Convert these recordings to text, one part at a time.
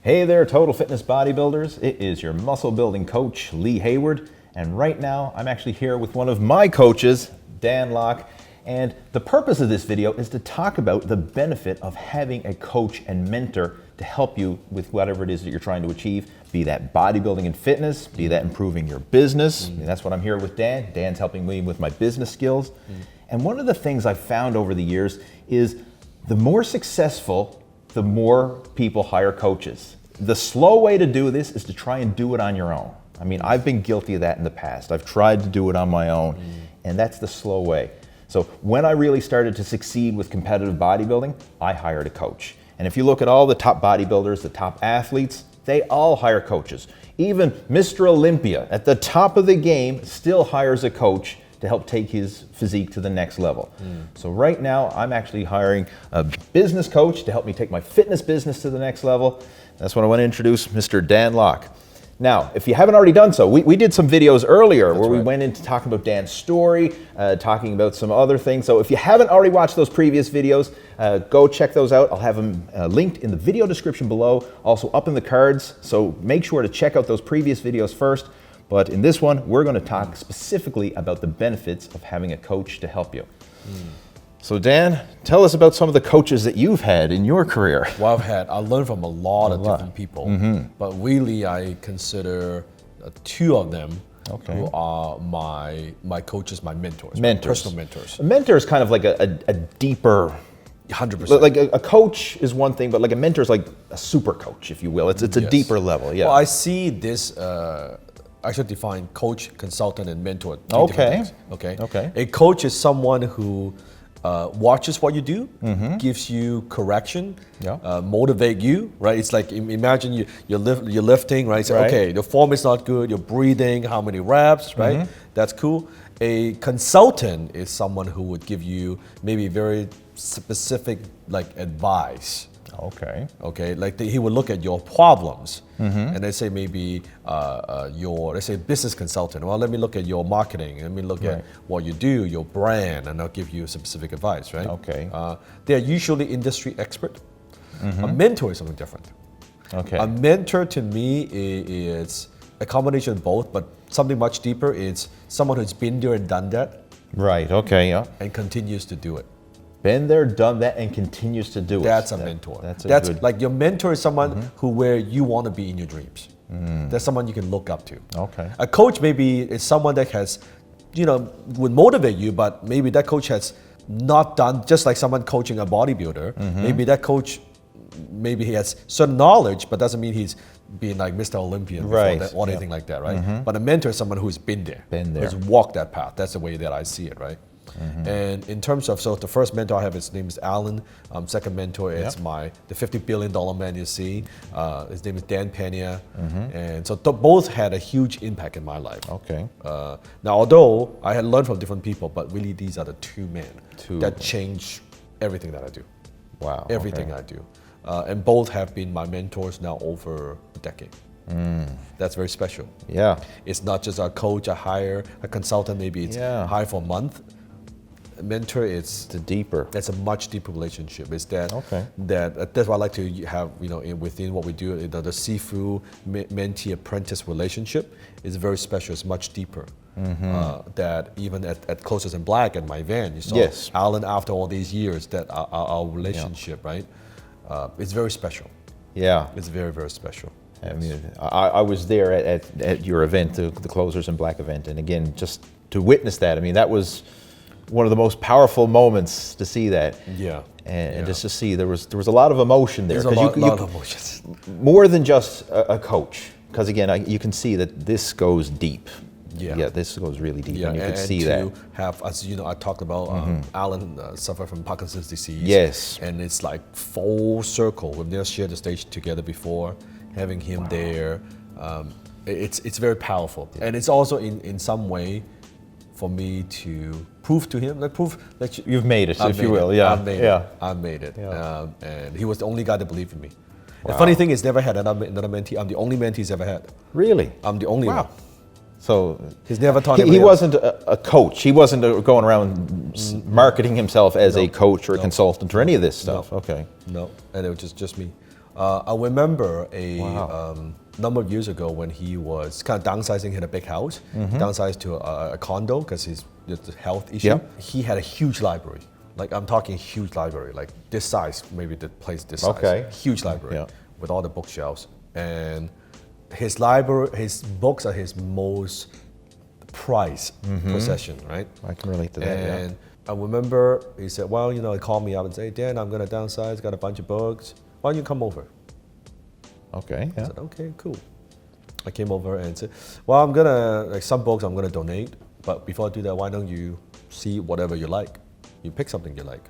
Hey there, Total Fitness Bodybuilders. It is your muscle building coach, Lee Hayward. And right now, I'm actually here with one of my coaches, Dan Lok. And the purpose of this video is to talk about the benefit of having a coach and mentor to help you with whatever it is that you're trying to achieve, be that bodybuilding and fitness, be that improving your business. And that's what I'm here with Dan. Dan's helping me with my business skills. And one of the things I've found over the years is the more successful, the more people hire coaches. The slow way to do this is to try and do it on your own. I mean, I've been guilty of that in the past. I've tried to do it on my own, and that's the slow way. So when I really started to succeed with competitive bodybuilding, I hired a coach. And if you look at all the top bodybuilders, the top athletes, they all hire coaches. Even Mr. Olympia at the top of the game still hires a coach to help take his physique to the next level. So right now, I'm actually hiring a business coach to help me take my fitness business to the next level. That's what I want to introduce, Mr. Dan Lok. Now, if you haven't already done so, we did some videos earlier where we went into talking about Dan's story, talking about some other things. So if you haven't already watched those previous videos, go check those out. I'll have them linked in the video description below, also up in the cards. So make sure to check out those previous videos first. But in this one, we're going to talk specifically about the benefits of having a coach to help you. So Dan, tell us about some of the coaches that you've had in your career. Well, I learned from a lot of different people, but really I consider two of them who are my coaches, my mentors, my personal mentors. A mentor is kind of like a deeper, 100%. Like a coach is one thing, but like a mentor is like a super coach, if you will. It's a deeper level, yeah. Well, I see this, I should define coach, consultant, and mentor. Okay. A coach is someone who watches what you do, gives you correction, motivate you, right? It's like, imagine you're lifting, right? So, okay, your form is not good, you're breathing, how many reps, right? That's cool. A consultant is someone who would give you maybe very specific like advice. Okay. Like he would look at your problems, and they say maybe let's say business consultant. Well, let me look at your marketing. Let me look at what you do, your brand, and I'll give you specific advice, right? Okay. They're usually industry expert. A mentor is something different. Okay. A mentor to me is a combination of both, but something much deeper. It's someone who's been there and done that. Right. Okay. Yeah. And continues to do it. Been there, done that, and continues to do it. That's a mentor. That's good. Like your mentor is someone where you want to be in your dreams. That's someone you can look up to. Okay. A coach maybe is someone that has, would motivate you, but maybe that coach has not done, just like someone coaching a bodybuilder. Maybe that coach, maybe he has certain knowledge, but doesn't mean he's being like Mr. Olympian or anything like that, right? But a mentor is someone who's been there, who's walked that path. That's the way that I see it, right? And in terms of, so the first mentor I have, his name is Alan. Second mentor is the $50 billion man you see. His name is Dan Pena. And so both had a huge impact in my life. Okay. Now, although I had learned from different people, but really these are the two men that change everything that I do. Wow. Everything I do. And both have been my mentors now over a decade. That's very special. Yeah. It's not just a coach, a hire, a consultant, maybe it's hire for a month. A mentor, it's deeper. It's a much deeper relationship. It's that that's why I like to have, within what we do, the Sifu mentee apprentice relationship is very special. It's much deeper. That even at Closest and Black at my event, you saw Alan after all these years, that our relationship, right? It's very special. Yeah. It's very, very special. I mean, I was there at your event, the Closers and Black event, and again, just to witness that, I mean, that was one of the most powerful moments to see that. And just to see there was a lot of emotion there. There's a lot of emotions. More than just a coach, because again, you can see that this goes deep. Yeah, this goes really deep, and you can see that. Have, as you know, I talked about Alan suffered from Parkinson's disease. Yes. And it's like full circle. We've never shared the stage together before. Having him there, it's very powerful, and it's also in some way for me to prove to him, you've made it, if you will. I made it. And he was the only guy that believed in me. Wow. The funny thing is, never had another mentee. I'm the only mentee he's ever had. Really? I'm the only one. So he's never taught he wasn't a coach. He wasn't going around marketing himself as a coach or a consultant or any of this stuff. No, and it was just me. I remember a number of years ago when he was kind of downsizing, he had a big house, downsized to a condo because he's just a health issue. Yep. He had a huge library. Like I'm talking huge library, like this size, maybe the place this size. Okay. Huge library with all the bookshelves. And his library, his books are his most prized possession, right? I can relate to that. And I remember he said, well, you know, he called me up and said, Dan, I'm gonna downsize, got a bunch of books. Why don't you come over? Okay. I said, okay, cool. I came over and said, well, I'm gonna, like some books I'm gonna donate, but before I do that, why don't you see whatever you like? You pick something you like.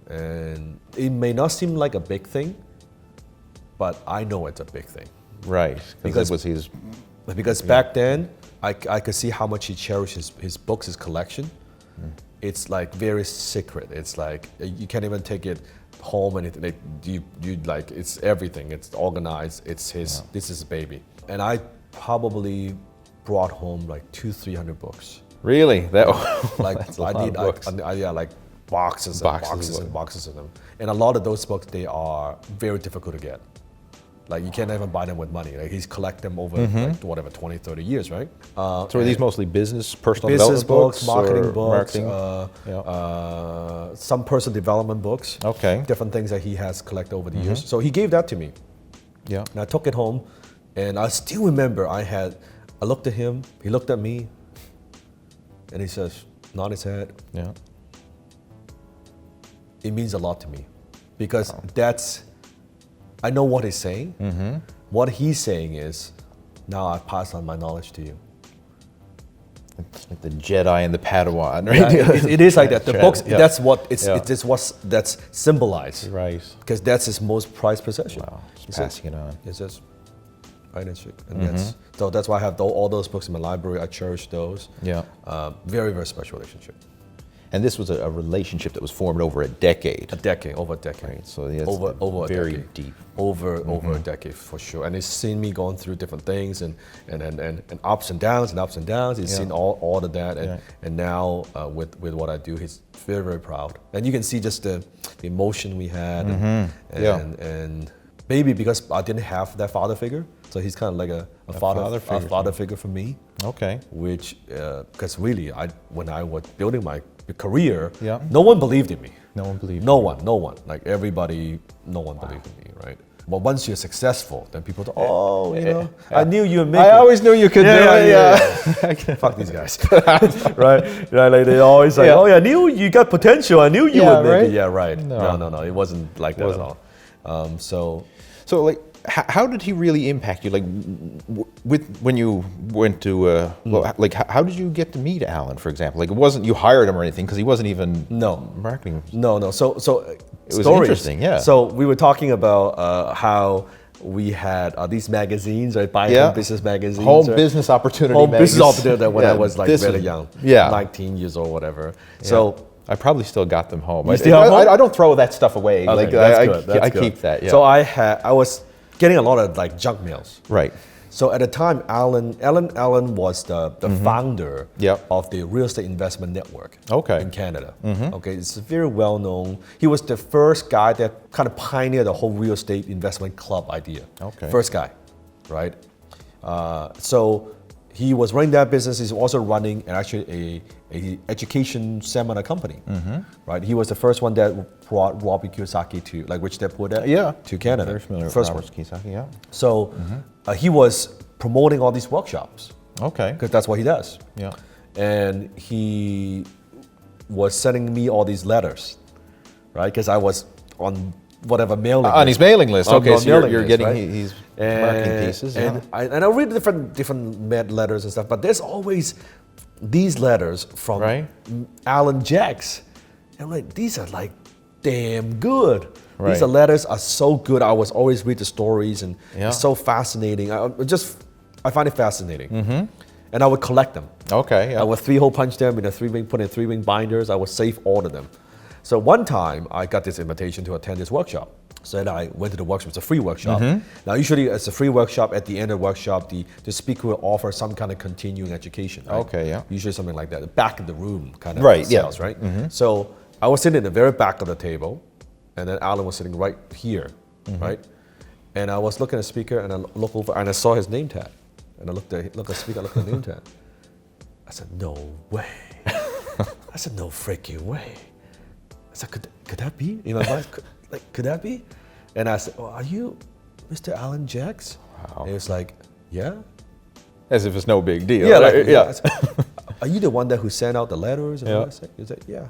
And it may not seem like a big thing, but I know it's a big thing. Right. Because it was his. Because back then, I could see how much he cherishes his books, his collection. It's like very secret. It's like you can't even take it home and you like it's everything. It's organized. It's his. This is a baby. And I probably brought home like 200-300 books. Really? That like that's a lot of books. like boxes and boxes and boxes of them. And a lot of those books, they are very difficult to get. Like you can't even buy them with money. Like he's collect them over like whatever 20, 30 years, right? So are these mostly business, personal business development books, marketing books, marketing? some personal development books. Okay. Different things that he has collected over the years. So he gave that to me. Yeah. And I took it home, and I still remember I looked at him, he looked at me, and he says, nod his head. Yeah. It means a lot to me, because I know what he's saying. What he's saying is, now I pass on my knowledge to you. It's like the Jedi and the Padawan, right? Yeah, it is like that. The books, that's what that's symbolized. Right. Because that's his most prized possession. Wow. Just passing it on. It's just right and so that's why I have all those books in my library. I cherish those. Yeah. Very, very special relationship. And this was a relationship that was formed over a decade. Over a decade. Right. So it's over very a decade. deep. Over a decade for sure. And he's seen me going through different things and ups and downs and ups and downs. He's seen all of that. And now with what I do, he's very, very proud. And you can see just the emotion we had. And maybe because I didn't have that father figure, so he's kind of like a father figure for me. Okay. Which, because really, when I was building my career, Yeah. no one believed in me. No one believed. No one. Like everybody, no one believed in me, right? But once you're successful, then people thought, oh, you know, I knew you would make it. I always knew you could do it. Yeah. Fuck these guys, right? Like they always say, oh yeah, I knew you got potential. I knew you would make it. Yeah, right. No. It wasn't like that at all. So like, how did he really impact you? Like, when you went to, like, how did you get to meet Alan, for example? Like, it wasn't you hired him or anything, because he wasn't even marketing. No. So it was interesting, yeah. So we were talking about how we had these magazines, right? Buying Home Business magazines. Home Business Opportunity. Home Business Opportunity when I was like really young. 19 years old, whatever. Yeah. So I probably still got them home. You still have them? I don't throw that stuff away. Okay, like that's good. I keep that. Yeah. So I was getting a lot of like junk mails. Right. So at the time, Alan was the founder of the Real Estate Investment Network in Canada. Okay, it's very well known. He was the first guy that kind of pioneered the whole real estate investment club idea. Okay. First guy, right? So he was running that business. He's also running a education seminar company, right? He was the first one that brought Robert Kiyosaki to, like Rich Dad Poor Dad, to Canada. Very familiar with first Robert Kiyosaki, yeah. So he was promoting all these workshops. Okay. Because that's what he does. Yeah. And he was sending me all these letters, right? Because I was on whatever mailing list. On his mailing list. Okay, so you're getting right? he's marketing pieces. And I read different letters and stuff, but there's always these letters from Alan Jacks. And I'm like, these are like damn good. These letters are so good. I was always read the stories and it's so fascinating. I find it fascinating. And I would collect them. Okay. Yeah. I would 3-hole punch them in put in 3-ring binders. I would save all of them. So one time I got this invitation to attend this workshop. So then I went to the workshop. It's a free workshop. Now usually it's a free workshop. At the end of the workshop, the speaker will offer some kind of continuing education. Right? Okay, yeah. Usually something like that. The back of the room kind of sales, right? So I was sitting in the very back of the table, and then Alan was sitting right here, right? And I was looking at the speaker, and I looked over, and I saw his name tag. And I looked at the speaker, I looked at the name tag. I said, no way. I said, no freaking way. I said, could that be? In my mind, could that be? And I said, are you Mr. Alan Jacks? Wow. And he was like, yeah. As if it's no big deal. Yeah, right? yeah. I said, are you the one who sent out the letters? And Yeah. He said, yeah.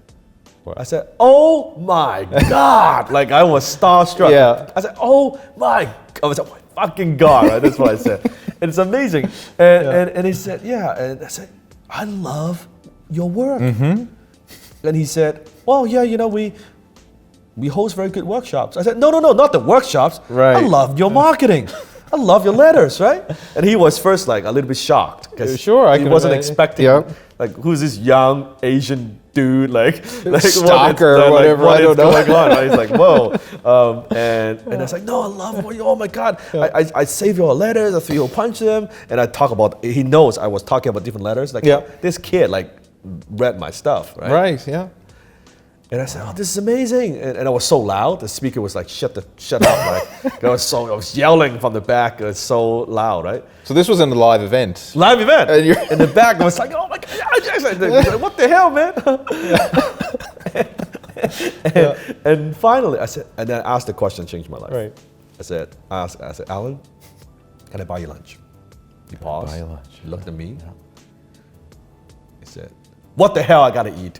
Wow. I said, oh my God. Like I was starstruck. Yeah. I said, oh my, I was like, oh my fucking God. Right? That's what I said. And it's amazing. And he said, yeah. And I said, I love your work. And he said, well, yeah, you know, we host very good workshops. I said, no, not the workshops. Right. I love your marketing. I love your letters, right? And he was first like a little bit shocked because Sure, he wasn't expecting, like, who's this young Asian dude, like stalker or whatever, what I don't is know. going on? Right? He's like, whoa. And I was like, no, I love what you, oh my God. I save your letters, I feel you'll punch them. And I talk about, he knows I was talking about different letters. Like, this kid, like, read my stuff, right? Right, yeah. And I said, oh, this is amazing. And I was so loud. The speaker was like, shut up. Like, I was yelling from the back. It was so loud, right? So this was in a live event. Live event. And you're in the back, I was like, oh my God, what the hell, man? And finally, I said, and then I asked the question, changed my life. Right. I said, Alan, can I buy you lunch? He paused. Buy you lunch. He looked at me. He said, what the hell I gotta eat?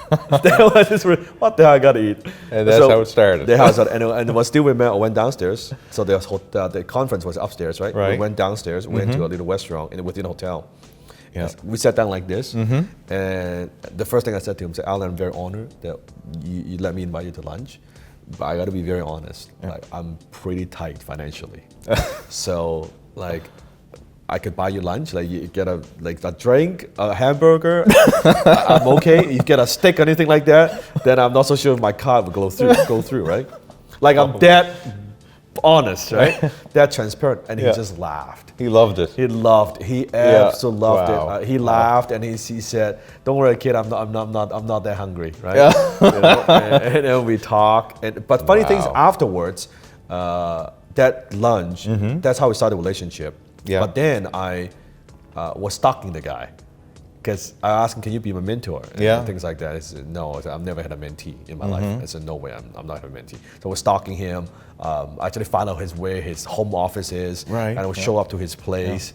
What the hell I gotta eat? And that's how it started. And it was still we met. I went downstairs. So the conference was upstairs, right? Right. We went downstairs. We went to a little restaurant within a hotel. Yeah. We sat down like this, and the first thing I said to him, Alan, I'm very honored that you let me invite you to lunch, but I gotta be very honest. Like, I'm pretty tight financially, so like, I could buy you lunch, like you get a drink, a hamburger, I'm okay. You get a steak or anything like that, then I'm not so sure if my card will go through, right? Like I'm that honest, right? That transparent, and he just laughed. He loved it. He absolutely loved Wow. it. He laughed and he said, "Don't worry, kid. I'm not that hungry, right?" You know? and then we talk. But funny things afterwards, that lunch, that's how we started a relationship. Yeah. But then I was stalking the guy because I asked him, "Can you be my mentor?" And things like that. He said, "No, I said, I've never had a mentee in my life." I said, "No way, I'm not a mentee." So I was stalking him. I actually found out where his home office is, right. and I would show up to his place.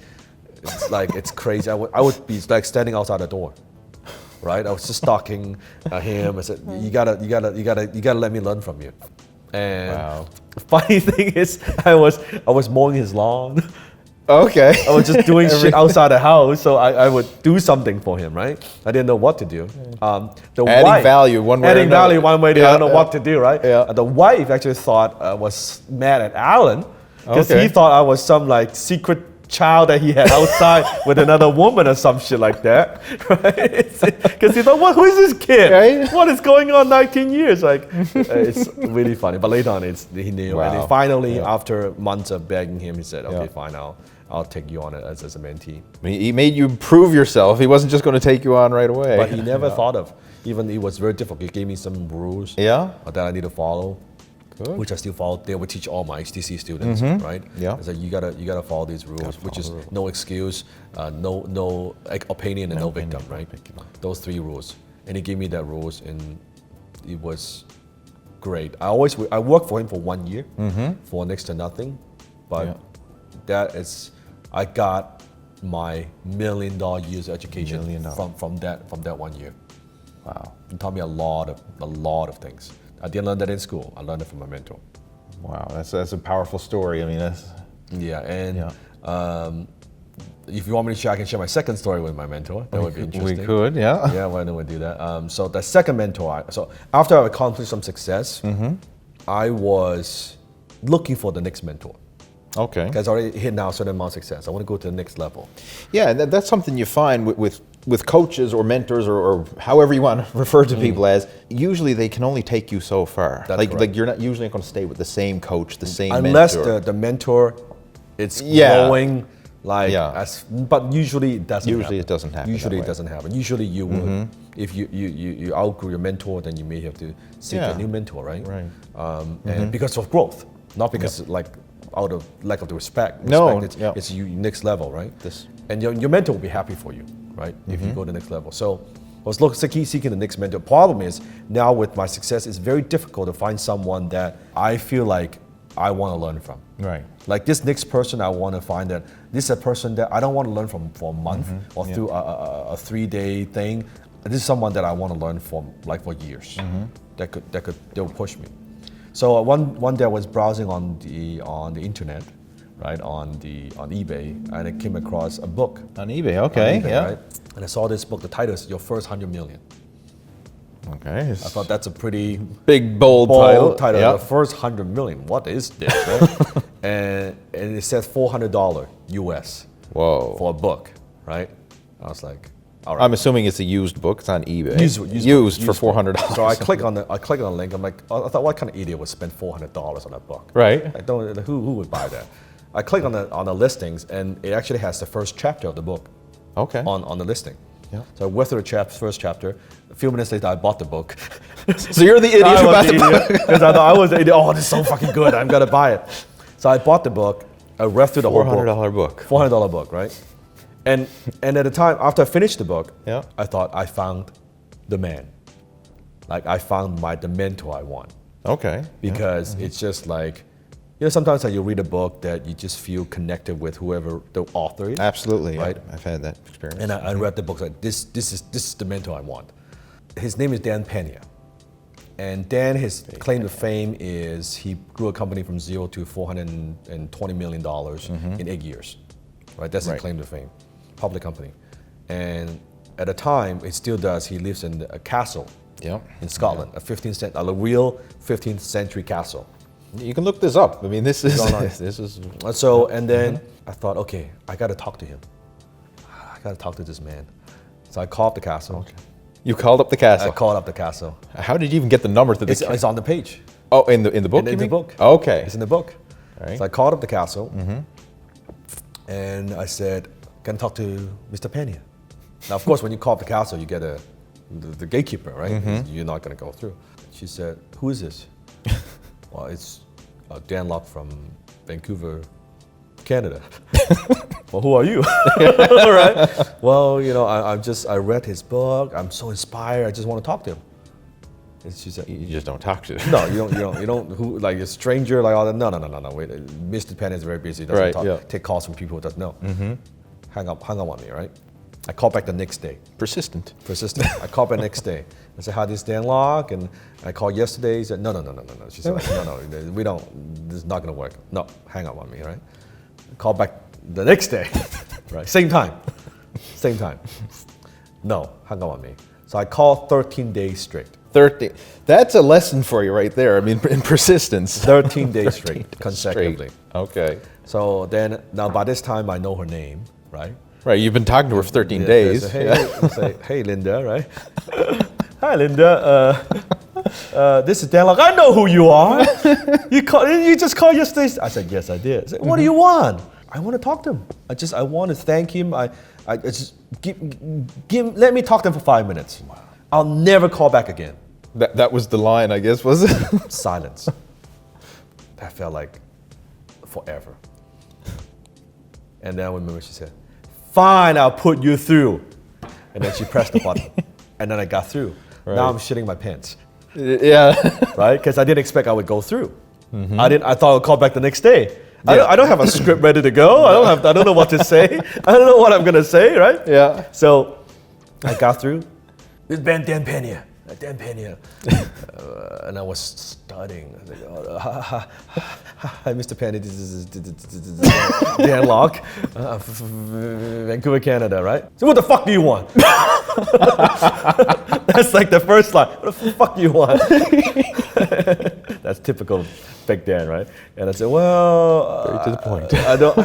It's like it's crazy. I would be like standing outside the door, right? I was just stalking him. I said, "You gotta let me learn from you." And funny thing is, I was mowing his lawn. Okay. I was just doing shit outside the house, so I would do something for him, right? I didn't know what to do. Adding value one way or another. I don't know what to do, right? Yeah. The wife actually thought I was mad at Alan because he thought I was some like secret child that he had outside with another woman or some shit like that, right? Because he thought, who is this kid? Right? What is going on 19 years? Like, it's really funny. But later on, he knew. And then finally, after months of begging him, he said, okay, fine, I'll take you on as a mentee. He made you prove yourself. He wasn't just going to take you on right away. But he never thought of, even it was very difficult. He gave me some rules that I need to follow. Good. Which I still follow. They would teach all my HTC students, right? Yeah. So you gotta follow these rules, which is no excuse, no opinion, and no victim, right? Those 3 rules, and he gave me that rules, and it was great. I worked for him for 1 year for next to nothing, but I got my $1 million years education from that 1 year. Wow. It taught me a lot of things. I didn't learn that in school. I learned it from my mentor. Wow, that's a powerful story. I mean, that's... Yeah, and if you want me to share, I can share my second story with my mentor. That would be interesting. We could, yeah. Yeah, why don't we do that? So the second mentor, so after I accomplished some success, I was looking for the next mentor. Okay. Because I already hit now a certain amount of success. I want to go to the next level. Yeah, that's something you find with coaches or mentors or however you want to refer to people as. Usually they can only take you so far. That's like you're not usually going to stay with the same coach, the same unless mentor. the mentor is growing. But usually it doesn't happen. Usually it doesn't happen. Usually it doesn't happen. Usually you would, if you outgrew your mentor, then you may have to seek a new mentor, right? Right. And because of growth, not because like lack of the respect. No, it's you next level, right? And your mentor will be happy for you, right? If you go to the next level. So I was seeking the next mentor. Problem is now with my success, it's very difficult to find someone that I feel like I want to learn from. Right. Like this next person, I want to find that this is a person that I don't want to learn from for a month or through a 3-day thing. This is someone that I want to learn from like for years. They'll push me. So one day I was browsing on the internet, right, on eBay, and I came across a book. On eBay, okay, yeah. Right? And I saw this book. The title is Your First 100 Million. Okay. I thought that's a pretty big, bold title. Yep. The first 100 million. What is this? Right? and it says $400 US. Whoa. For a book, right? I was like, all right. I'm assuming it's a used book. It's on eBay. Used for $400. So I click on the link. I'm like, I thought, what kind of idiot would spend $400 on a book? Right. I don't. Who would buy that? I click on the listings, and it actually has the first chapter of the book. Okay. On the listing. Yeah. So I went through the first chapter. A few minutes later, I bought the book. So you're the idiot who bought the book. Because I thought I was the idiot. Oh, this is so fucking good. I'm gonna buy it. So I bought the book. I read through the whole book. $400 book. $400 book, right? And at the time, after I finished the book, I thought I found the man. Like I found the mentor I want. Okay. Because it's just like, sometimes you read a book that you just feel connected with whoever the author is. Absolutely, right? I've had that experience. And I read the book like this is the mentor I want. His name is Dan Pena. And Dan, his claim to fame is he grew a company from 0 to $420 million in 8 years. Right? That's his claim to fame. Public company. And at the time, it still does, he lives in a castle in Scotland, a real 15th century castle. You can look this up. I mean, this is So, and then I thought, okay, I got to talk to him. I got to talk to this man. So I called up the castle. Okay. You called up the castle? I called up the castle. How did you even get the number to the castle? It's on the page. Oh, in the book? In the book. Okay. It's in the book. All right. So I called up the castle, and I said, "Can I talk to Mr. Pena?" Now, of course, when you call up the castle, you get the gatekeeper, right? You're not going to go through. She said, "Who is this?" Well, it's Dan Lok from Vancouver, Canada. Well, who are you? All right. Well, I read his book. I'm so inspired. I just want to talk to him. And she said, "You just don't talk to him." No, you don't. Who, like a stranger, like all that? No. Wait, Mr. Penn is very busy. Doesn't take calls from people who doesn't know. Hung up on me, right? I called back the next day. Persistent. I called back the next day. I said, "Hi, this is Dan Lok," and I called yesterday. He said, "No." She said, "No, we don't. This is not gonna work." No, hang up on me, right? I called back the next day, right? Same time. No, hung up on me. So I called 13 days straight. 13. That's a lesson for you right there. I mean, in persistence. 13 days straight, consecutively. Okay. So then, now by this time, I know her name, right? Right, you've been talking to her for 13 days. Say, hey, Linda, right? Hi, Linda. This is Dan Lok. I know who you are. You just called yesterday. I said, yes, I did. I said, what do you want? I want to talk to him. I want to thank him. I just let me talk to him for 5 minutes. Wow. I'll never call back again. That was the line, I guess, was it? Silence. That felt like forever. And then I remember she said, "Fine, I'll put you through." And then she pressed the button. And then I got through. Right. Now I'm shitting my pants. Yeah. Right? Because I didn't expect I would go through. I thought I would call back the next day. Yeah. I don't have a script ready to go. I don't know what to say. I don't know what I'm going to say, right? Yeah. So I got through. This is Dan Pena. Dan Pena. And I was studying. I was like, "Hi, Mr. Pena. This is Dan Lok, Vancouver, Canada, right? So what the fuck do you want?" That's like the first line. What the fuck do you want? That's typical Big Dan, right? And I said, "Well, very to the point." I don't.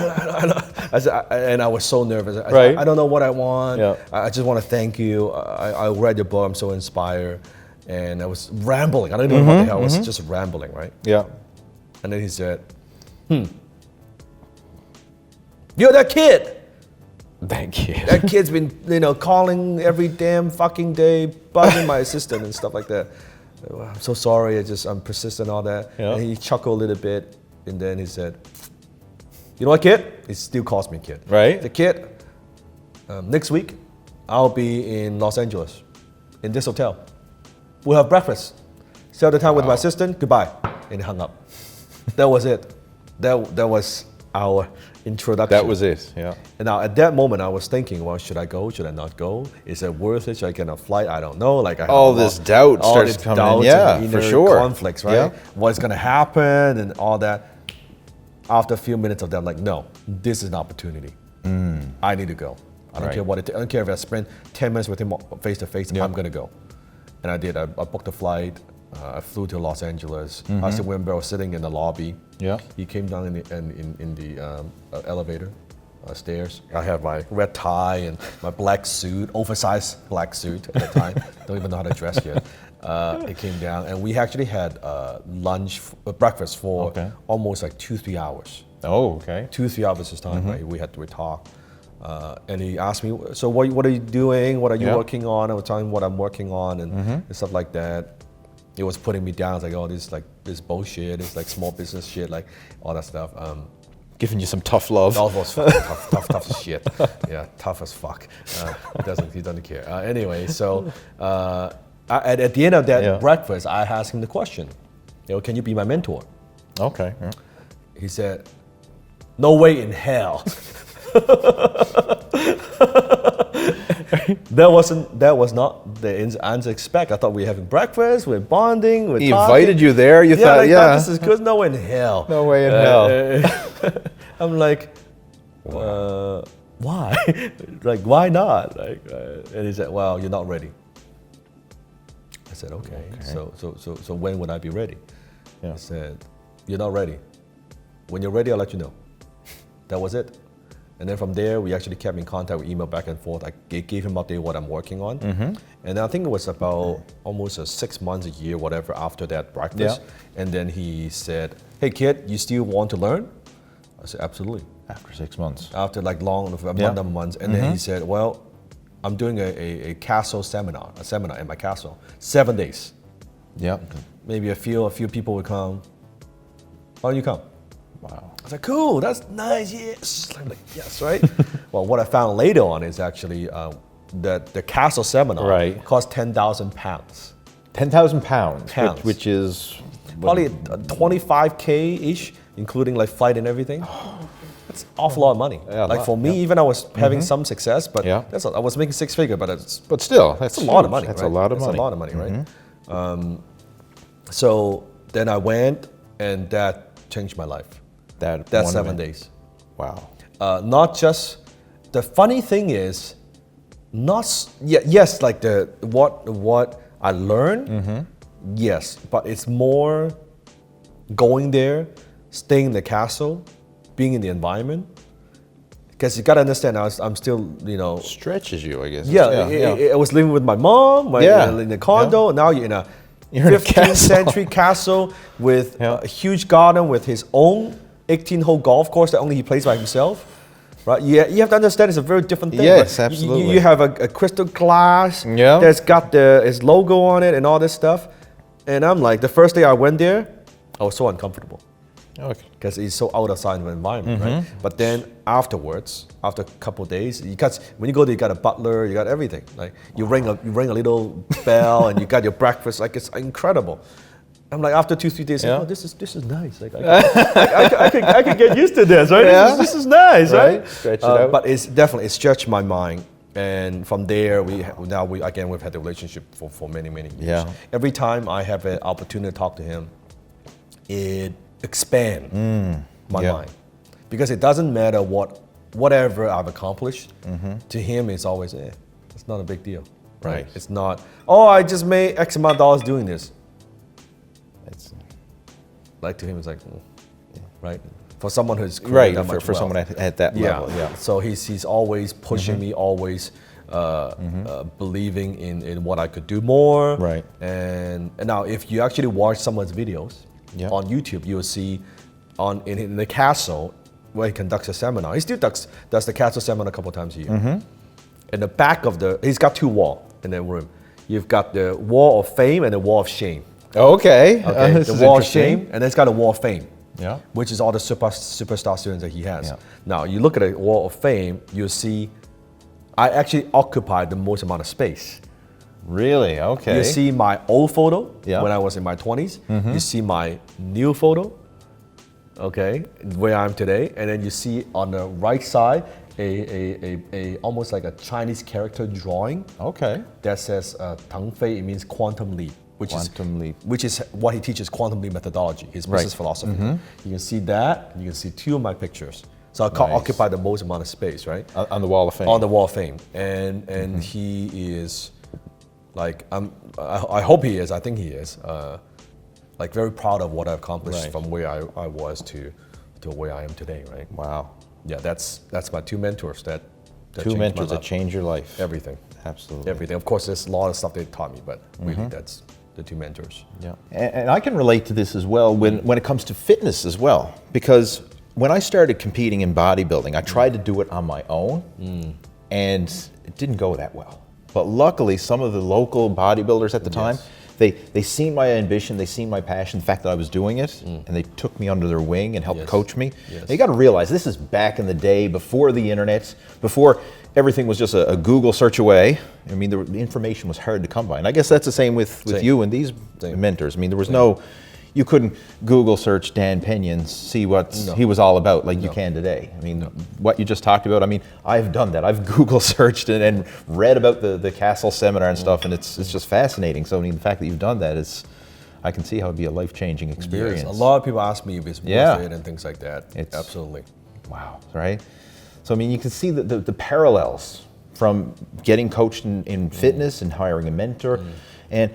I said, and I was so nervous. I said, "I don't know what I want. Yeah. I just want to thank you. I read your book. I'm so inspired." And I was rambling. I don't know what the hell. I was just rambling, right? Yeah. And then he said, "You're that kid." That kid. That kid's been, calling every damn fucking day, bugging my assistant and stuff like that. "I'm so sorry. I'm persistent and all that." Yeah. And he chuckled a little bit, and then he said, You know what, kid? He still calls me kid. Right. The kid, next week, I'll be in Los Angeles, in this hotel. We'll have breakfast. Share the time with my assistant, goodbye. And he hung up. That was it. That was our introduction. That was it, yeah. And now at that moment, I was thinking, well, should I go? Should I not go? Is it worth it? Should I get a flight? I don't know. Like I have all this doubt starts coming in. Yeah, for sure. Conflicts, right? Yeah. What's going to happen and all that. After a few minutes of that, I'm like, no, this is an opportunity. I need to go. I don't care what it. I don't care if I spend 10 minutes with him face to face. I'm going to go. And I did. I booked a flight. I flew to Los Angeles. I was sitting in the lobby. Yeah. He came down in the elevator, stairs. I have my red tie and my black suit, oversized black suit at the time. Don't even know how to dress yet. It came down, and we actually had breakfast for almost like 2-3 hours. Oh, okay. 2-3 hours this time, right? We had to talk. And he asked me, so what are you doing? What are you working on? I was telling him what I'm working on and stuff like that. It was putting me down. It's like, oh, this bullshit. It's like small business shit, like all that stuff. Giving you some tough love. That was tough as shit. Yeah, tough as fuck. He doesn't care. Anyway, so at the end of that breakfast, I asked him the question, can you be my mentor? Okay. Yeah. He said, no way in hell. That was not the answer expect. I thought we were having breakfast, we're bonding, we're He talking. invited you there. You thought, thought this is good. No way in hell. No way in hell. I'm like, why? Like, why not? Like, and he said, well, you're not ready. I said, okay. So when would I be ready? Yeah. I said, you're not ready. When you're ready, I'll let you know. That was it. And then from there, we actually kept in contact. We emailed back and forth. I gave him update what I'm working on. And I think it was about almost 6 months, a year, whatever, after that breakfast. Yeah. And then he said, hey, kid, you still want to learn? I said, absolutely. After 6 months. After like months. And then he said, well, I'm doing a castle seminar, a seminar in my castle, 7 days. Yeah. Maybe a few people will come. Why don't you come? Wow. I was like, cool, that's nice, yes. I'm like, yes, right? Well, what I found later on is actually the castle seminar cost 10,000 pounds. 10,000 pounds, which is probably 25K-ish, including like flight and everything. That's an awful lot of money. Yeah, like for me, even I was having some success, but I was making 6 figures, but still, that's a lot of money. That's right? a lot of money. That's a lot of money, right? So then I went, and that changed my life. That 7 days. Wow. Not just, the funny thing is, yes, like what I learned, yes, but it's more going there, staying in the castle, being in the environment. Because you gotta understand, I'm still, stretches you, I guess. I was living with my mom, in the condo, and now you're in a 15th century castle with a huge garden with his own 18-hole golf course that only he plays by himself, right? You have to understand it's a very different thing. Yes, absolutely. You have a crystal glass that's got his logo on it and all this stuff. And I'm like, the first day I went there, I was so uncomfortable. Okay. Because it's so outside of the environment, right? But then afterwards, after a couple of days, because when you go there, you got a butler, you got everything. Like you ring a little bell and you got your breakfast. Like it's incredible. I'm like, after 2-3 days, oh, this is nice. Like I could get used to this, right? Yeah. This is nice, right? Stretch it out. But it stretched my mind, and from there we've had the relationship for many years. Yeah. Every time I have an opportunity to talk to him, it expands my mind, because it doesn't matter whatever I've accomplished. To him, it's always it's not a big deal, right? It's not, I just made X amount of dollars doing this. Like to him, it's like, right? For someone who's right, that much for someone at that level, So he's always pushing me, always believing in what I could do more. Right. And now, if you actually watch someone's videos on YouTube, you'll see in the castle where he conducts a seminar. He still does the castle seminar a couple times a year. In the back of he's got 2 walls in that room. You've got the wall of fame and the wall of shame. Okay. The wall of shame, and then it's got a wall of fame. Yeah. which is all the superstar students that he has. Yeah. Now, you look at the Wall of Fame, you'll see I actually occupy the most amount of space. Really? Okay. You see my old photo Yeah. when I was in my 20s. You see my new photo, okay, where I am today. And then you see on the right side a almost like a Chinese character drawing Okay. that says Tang Fei. It means quantum leap, Quantum leap. which is what he teaches, quantum leap methodology, his business philosophy. You can see that, and you can see two of my pictures. So I Nice. occupy the most amount of space, right? On the Wall of Fame. On the Wall of Fame, and he is like I hope he is. I think he is like very proud of what I accomplished Right. from where I was to where I am today, right? Wow. Yeah, that's my two mentors that Two changed my mentors that life. changed your life. Everything. Absolutely. Everything. Of course, there's a lot of stuff they taught me, but really, that's the two mentors. Yeah. And I can relate to this as well when it comes to fitness as well. Because when I started competing in bodybuilding, I tried to do it on my own, and it didn't go that well. But luckily, some of the local bodybuilders at the time, they seen my ambition, they seen my passion, the fact that I was doing it, and they took me under their wing and helped coach me. Yes. Now, you got to realize this is back in the day, before the internet, before everything was just a Google search away. I mean, the information was hard to come by. And I guess that's the same with you and these mentors. I mean, there was you couldn't Google search Dan Pena and see what he was all about like you can today. I mean, what you just talked about, I mean, I've done that. I've Google searched and read about the Castle seminar and stuff, and it's just fascinating. So I mean, the fact that you've done that is, I can see how it'd be a life-changing experience. Yes, a lot of people ask me if it's worth it and things like that. Absolutely. Wow, right? So I mean, you can see the parallels from getting coached in fitness and hiring a mentor, and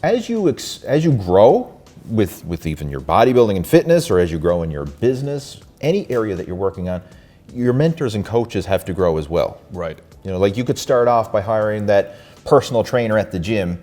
as you grow with even your bodybuilding and fitness, or as you grow in your business, any area that you're working on, your mentors and coaches have to grow as well. Right. You know, like you could start off by hiring that personal trainer at the gym.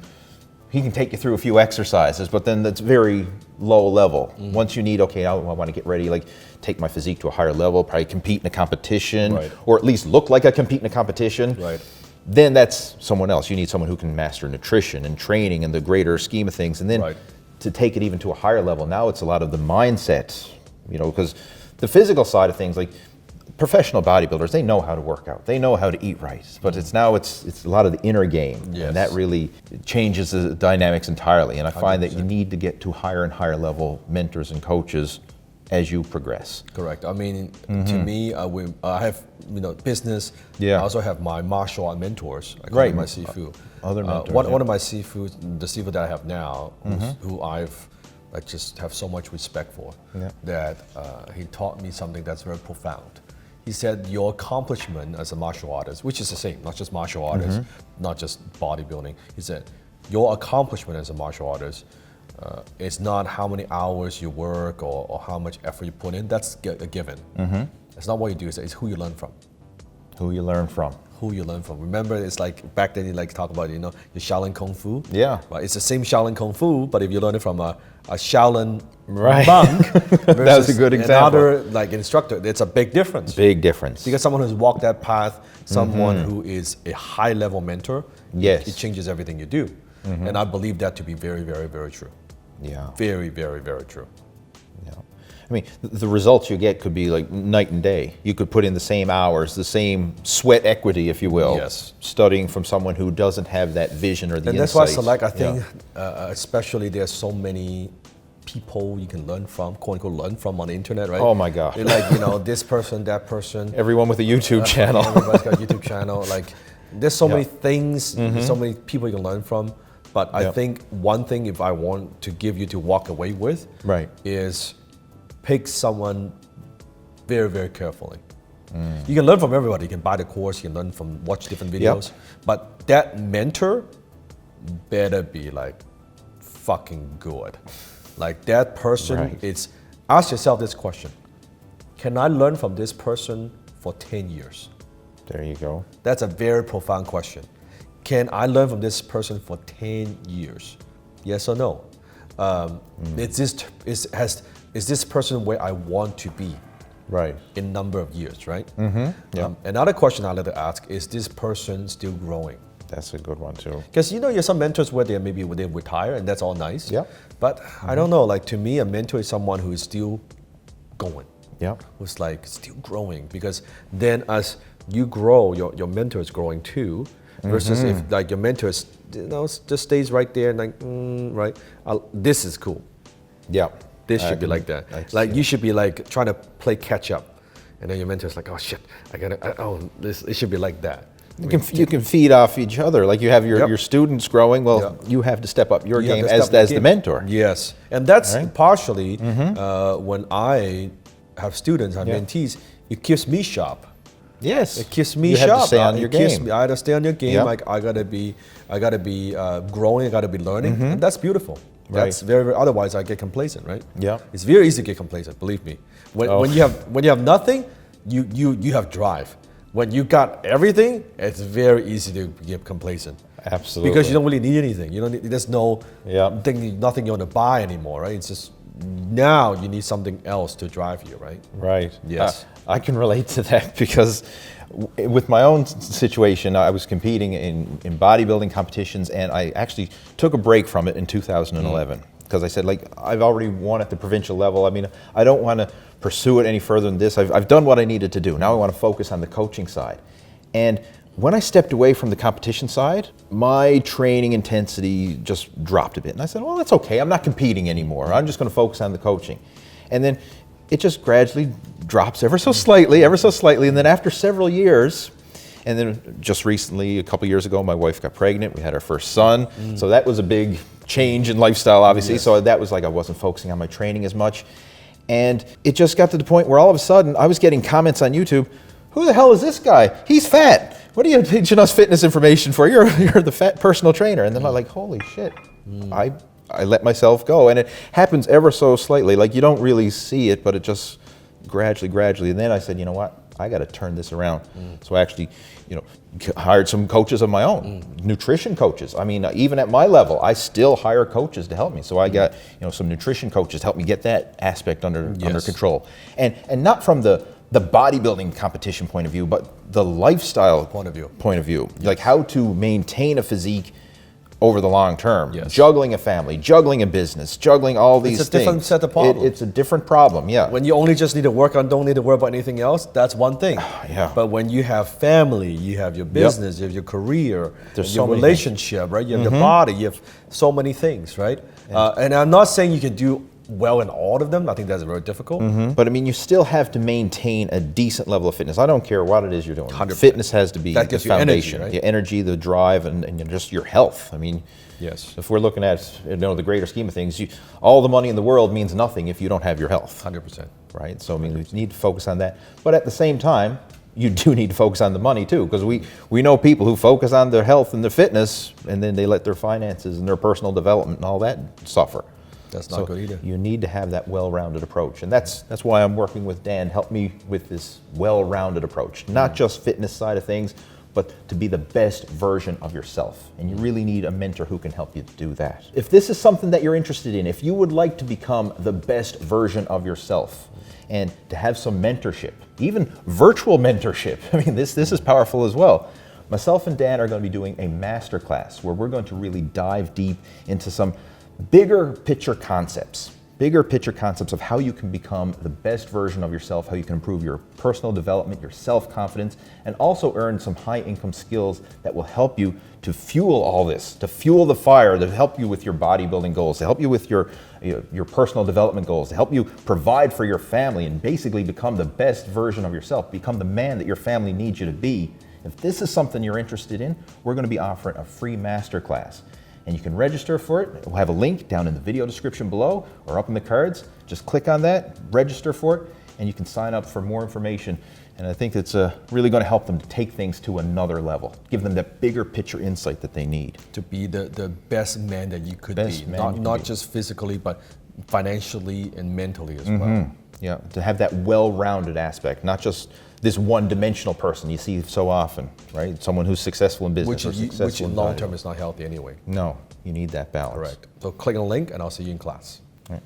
He can take you through a few exercises, but then that's very low level. Once you need, okay, I want to get ready, like take my physique to a higher level, probably compete in a competition, or at least look like I compete in a competition. Right. Then that's someone else. You need someone who can master nutrition and training and the greater scheme of things. And then to take it even to a higher level, now it's a lot of the mindset, you know, because the physical side of things, like professional bodybuilders, they know how to work out. They know how to eat right. But it's a lot of the inner game. And that really changes the dynamics entirely. And I find 100%. That you need to get to higher and higher level mentors and coaches as you progress. Correct. I mean, to me, I have business. Yeah. I also have my martial art mentors. I call them my Sifu. Other mentors. One of my Sifu, the Sifu that I have now, who I just have so much respect for, that he taught me something that's very profound. He said, your accomplishment as a martial artist, which is the same, not just martial artist, not just bodybuilding. He said, your accomplishment as a martial artist it's not how many hours you work or how much effort you put in. That's a given. It's not what you do, it's who you learn from. Who you learn from. Who you learn from. Remember, it's like back then you like to talk about, your Shaolin Kung Fu. Yeah. Right? It's the same Shaolin Kung Fu, but if you learn it from a Shaolin monk that was a good example. Another like instructor, it's a big difference. Big difference. Because someone who's walked that path, someone who is a high level mentor, it changes everything you do. And I believe that to be very, very, very true. Yeah. Very, very, very true. Yeah. I mean, the results you get could be like night and day. You could put in the same hours, the same sweat equity, if you will. Yes. Studying from someone who doesn't have that vision or the and insight. that's why Select, I think, especially there's so many people you can learn from, quote unquote, learn from on the internet, right? Oh my God. They're like, this person, that person. Everyone with a YouTube channel. Everybody's got a YouTube channel. Like, there's so many things, so many people you can learn from. But I think one thing, if I want to give you to walk away with, is pick someone very, very carefully. You can learn from everybody. You can buy the course, you can learn from, watch different videos. But that mentor better be like fucking good. Like that person, ask yourself this question. Can I learn from this person for 10 years? There you go. That's a very profound question. Can I learn from this person for 10 years? Yes or no? Is this person where I want to be? Right. In number of years, right? Another question I like to ask is this person still growing? That's a good one too. Because you have some mentors where they retire and that's all nice. Yeah. But I don't know, like to me, a mentor is someone who is still going. Yeah. Who's like still growing, because then as you grow, your mentor is growing too. Versus if like your mentor is, just stays right there and like, right, this is cool. Yeah. This should be like that. Like you should be like trying to play catch up, and then your mentor's like, oh shit, it should be like that. You can feed off each other. Like you have your students growing. Well, you have to step up your game as the mentor. Yes, and that's partially when I have students, I have mentees. It keeps me sharp. Yes, it keeps me you sharp. Have to stay on your game. I gotta stay on your game. Like I gotta be growing. I gotta be learning, and that's beautiful. That's very. Otherwise, I get complacent, right? Yeah, it's very easy to get complacent. Believe me. When you have nothing, you have drive. When you got everything, it's very easy to get complacent. Absolutely. Because you don't really need anything. There's no thing, nothing you want to buy anymore, right? It's just now you need something else to drive you, right? Right. Yes. I can relate to that because with my own situation, I was competing in bodybuilding competitions, and I actually took a break from it in 2011 because I said, like, I've already won at the provincial level. I mean, I don't want to pursue it any further than this. I've done what I needed to do. Now I want to focus on the coaching side. And when I stepped away from the competition side, my training intensity just dropped a bit. And I said, well, that's okay. I'm not competing anymore. I'm just going to focus on the coaching. And then it just gradually drops ever so slightly. And then after several years, and then just recently, a couple years ago, my wife got pregnant. We had our first son. So that was a big change in lifestyle, obviously. So that was like I wasn't focusing on my training as much. And it just got to the point where all of a sudden I was getting comments on YouTube, who the hell is this guy? He's fat. What are you teaching us fitness information for? You're the fat personal trainer. And then I'm like, holy shit. I let myself go. And it happens ever so slightly. Like you don't really see it, but it just gradually. And then I said, you know what? I got to turn this around. So I actually, hired some coaches of my own, nutrition coaches. I mean, even at my level, I still hire coaches to help me. So I got, some nutrition coaches to help me get that aspect under control. And not from the bodybuilding competition point of view, but the lifestyle point of view. Like how to maintain a physique over the long term, juggling a family, juggling a business, juggling all these things. It's a different set of problems. It's a different problem, When you only just need to work on, don't need to worry about anything else, that's one thing. But when you have family, you have your business, you have your career, your relationship, right? You have your body, you have so many things, right? And I'm not saying you can do well in all of them. I think that's very difficult. But I mean, you still have to maintain a decent level of fitness. I don't care what it is you're doing. 100%. Fitness has to be the foundation. Energy, right? The energy, the drive, and just your health. I mean, if we're looking at the greater scheme of things, all the money in the world means nothing if you don't have your health. 100%. Right? So I mean, we need to focus on that. But at the same time, you do need to focus on the money too, because we know people who focus on their health and their fitness, and then they let their finances and their personal development and all that suffer. That's not good either. You need to have that well-rounded approach. And that's why I'm working with Dan. Help me with this well-rounded approach. Not just fitness side of things, but to be the best version of yourself. And you really need a mentor who can help you do that. If this is something that you're interested in, if you would like to become the best version of yourself and to have some mentorship, even virtual mentorship, I mean, this is powerful as well. Myself and Dan are going to be doing a masterclass where we're going to really dive deep into some bigger picture concepts of how you can become the best version of yourself, how you can improve your personal development, your self-confidence, and also earn some high-income skills that will help you to fuel all this, to fuel the fire, to help you with your bodybuilding goals, to help you with your personal development goals, to help you provide for your family and basically become the best version of yourself, become the man that your family needs you to be. If this is something you're interested in, we're going to be offering a free masterclass. And you can register for it. We'll have a link down in the video description below or up in the cards. Just click on that, register for it, and you can sign up for more information. And I think it's really going to help them to take things to another level, give them that bigger picture insight that they need. To be the best man that you could be. Not just physically, but financially and mentally as well. Yeah, to have that well-rounded aspect, not just this one-dimensional person you see so often, right? Someone who's successful in business which in long term is not healthy anyway. No, you need that balance. Correct. So click on the link and I'll see you in class. All right.